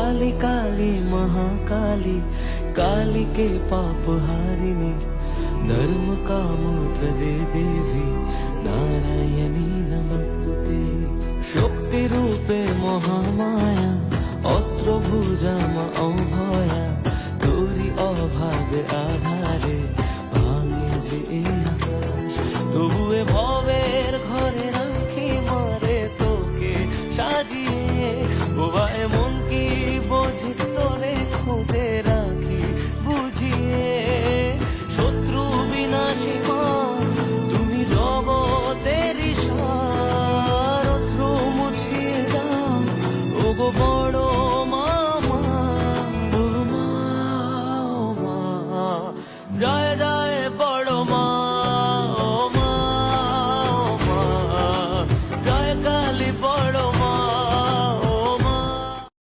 काली काली महाकाली काली के पाप हारिणी धर्म काम प्रदे देवी नारायणी नमस्तुते शक्ति रूपे महामाया अस्त्र भुजा मा अभया তোরি অভাবে আধারে ভাঙে যে এই আকাশ তবুয়ে ভবের ঘরে রাখি মারে তোকে সাজিয়ে বোবা এমন কি বোঝে তোরে